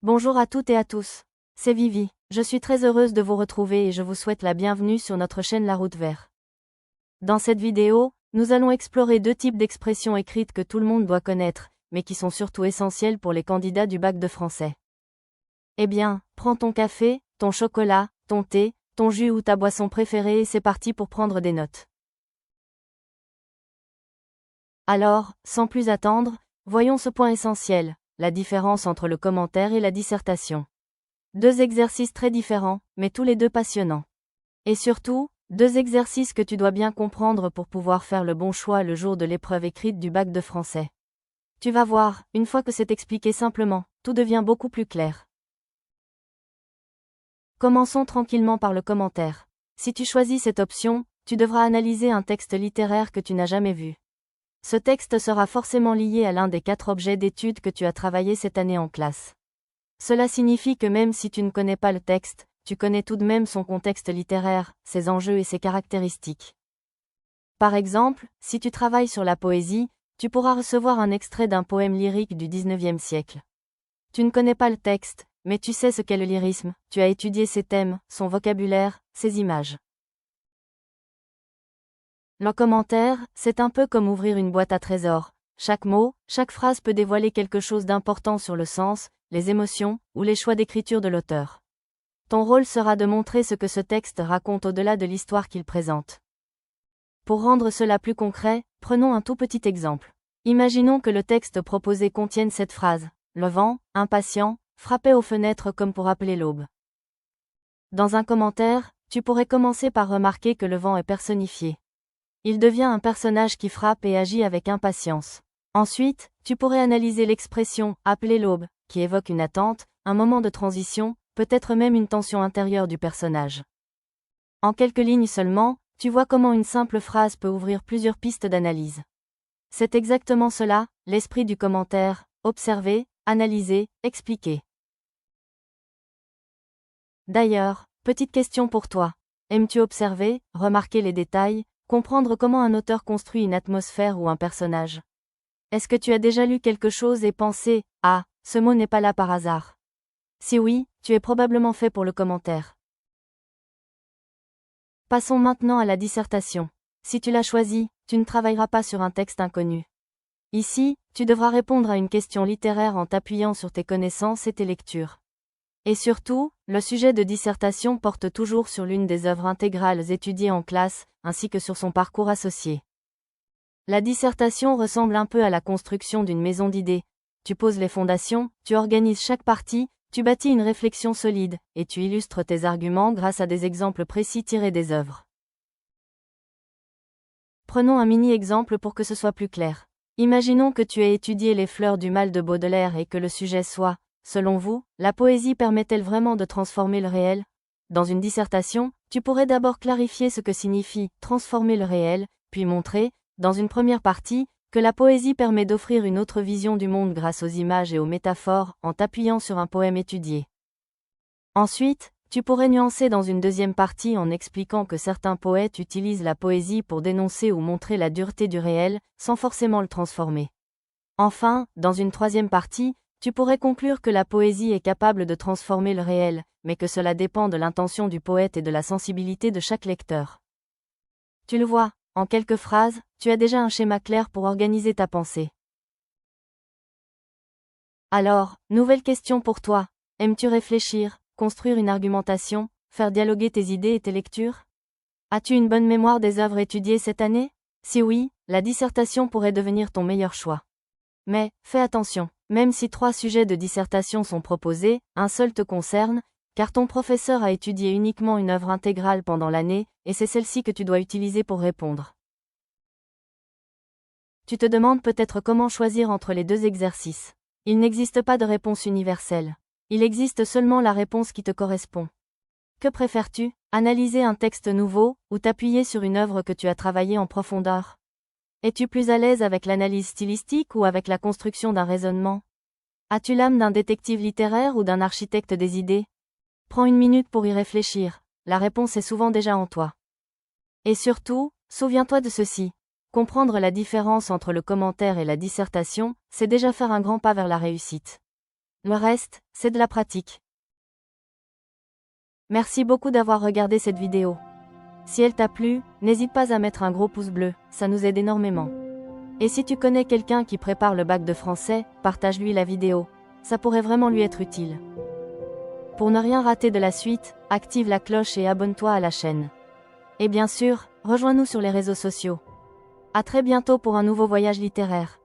Bonjour à toutes et à tous. C'est Vivi. Je suis très heureuse de vous retrouver et je vous souhaite la bienvenue sur notre chaîne La Route Vert. Dans cette vidéo, nous allons explorer deux types d'expressions écrites que tout le monde doit connaître, mais qui sont surtout essentielles pour les candidats du bac de français. Eh bien, prends ton café, ton chocolat, ton thé, ton jus ou ta boisson préférée et c'est parti pour prendre des notes. Alors, sans plus attendre, voyons ce point essentiel, la différence entre le commentaire et la dissertation. Deux exercices très différents, mais tous les deux passionnants. Et surtout, deux exercices que tu dois bien comprendre pour pouvoir faire le bon choix le jour de l'épreuve écrite du bac de français. Tu vas voir, une fois que c'est expliqué simplement, tout devient beaucoup plus clair. Commençons tranquillement par le commentaire. Si tu choisis cette option, tu devras analyser un texte littéraire que tu n'as jamais vu. Ce texte sera forcément lié à l'un des 4 objets d'étude que tu as travaillé cette année en classe. Cela signifie que même si tu ne connais pas le texte, tu connais tout de même son contexte littéraire, ses enjeux et ses caractéristiques. Par exemple, si tu travailles sur la poésie, tu pourras recevoir un extrait d'un poème lyrique du 19e siècle. Tu ne connais pas le texte, mais tu sais ce qu'est le lyrisme, tu as étudié ses thèmes, son vocabulaire, ses images. Le commentaire, c'est un peu comme ouvrir une boîte à trésors. Chaque mot, chaque phrase peut dévoiler quelque chose d'important sur le sens, les émotions, ou les choix d'écriture de l'auteur. Ton rôle sera de montrer ce que ce texte raconte au-delà de l'histoire qu'il présente. Pour rendre cela plus concret, prenons un tout petit exemple. Imaginons que le texte proposé contienne cette phrase. Le vent, impatient, frappait aux fenêtres comme pour appeler l'aube. Dans un commentaire, tu pourrais commencer par remarquer que le vent est personnifié. Il devient un personnage qui frappe et agit avec impatience. Ensuite, tu pourrais analyser l'expression « appeler l'aube », qui évoque une attente, un moment de transition, peut-être même une tension intérieure du personnage. En quelques lignes seulement, tu vois comment une simple phrase peut ouvrir plusieurs pistes d'analyse. C'est exactement cela, l'esprit du commentaire, observer, analyser, expliquer. D'ailleurs, petite question pour toi. Aimes-tu observer, remarquer les détails, comprendre comment un auteur construit une atmosphère ou un personnage? Est-ce que tu as déjà lu quelque chose et pensé « Ah, ce mot n'est pas là par hasard ». Si oui, tu es probablement fait pour le commentaire. Passons maintenant à la dissertation. Si tu l'as choisi, tu ne travailleras pas sur un texte inconnu. Ici, tu devras répondre à une question littéraire en t'appuyant sur tes connaissances et tes lectures. Et surtout, le sujet de dissertation porte toujours sur l'une des œuvres intégrales étudiées en classe, ainsi que sur son parcours associé. La dissertation ressemble un peu à la construction d'une maison d'idées. Tu poses les fondations, tu organises chaque partie, tu bâtis une réflexion solide, et tu illustres tes arguments grâce à des exemples précis tirés des œuvres. Prenons un mini-exemple pour que ce soit plus clair. Imaginons que tu aies étudié les fleurs du mal de Baudelaire et que le sujet soit, selon vous, la poésie permet-elle vraiment de transformer le réel? Dans une dissertation, tu pourrais d'abord clarifier ce que signifie « transformer le réel », puis montrer, dans une première partie, que la poésie permet d'offrir une autre vision du monde grâce aux images et aux métaphores, en t'appuyant sur un poème étudié. Ensuite, tu pourrais nuancer dans une deuxième partie en expliquant que certains poètes utilisent la poésie pour dénoncer ou montrer la dureté du réel, sans forcément le transformer. Enfin, dans une troisième partie, tu pourrais conclure que la poésie est capable de transformer le réel, mais que cela dépend de l'intention du poète et de la sensibilité de chaque lecteur. Tu le vois, en quelques phrases, tu as déjà un schéma clair pour organiser ta pensée. Alors, nouvelle question pour toi. Aimes-tu réfléchir, construire une argumentation, faire dialoguer tes idées et tes lectures? As-tu une bonne mémoire des œuvres étudiées cette année? Si oui, la dissertation pourrait devenir ton meilleur choix. Mais, fais attention, même si 3 sujets de dissertation sont proposés, un seul te concerne, car ton professeur a étudié uniquement une œuvre intégrale pendant l'année, et c'est celle-ci que tu dois utiliser pour répondre. Tu te demandes peut-être comment choisir entre les deux exercices. Il n'existe pas de réponse universelle. Il existe seulement la réponse qui te correspond. Que préfères-tu, analyser un texte nouveau, ou t'appuyer sur une œuvre que tu as travaillée en profondeur? Es-tu plus à l'aise avec l'analyse stylistique ou avec la construction d'un raisonnement? As-tu l'âme d'un détective littéraire ou d'un architecte des idées? Prends une minute pour y réfléchir, la réponse est souvent déjà en toi. Et surtout, souviens-toi de ceci. Comprendre la différence entre le commentaire et la dissertation, c'est déjà faire un grand pas vers la réussite. Le reste, c'est de la pratique. Merci beaucoup d'avoir regardé cette vidéo. Si elle t'a plu, n'hésite pas à mettre un gros pouce bleu, ça nous aide énormément. Et si tu connais quelqu'un qui prépare le bac de français, partage-lui la vidéo. Ça pourrait vraiment lui être utile. Pour ne rien rater de la suite, active la cloche et abonne-toi à la chaîne. Et bien sûr, rejoins-nous sur les réseaux sociaux. À très bientôt pour un nouveau voyage littéraire.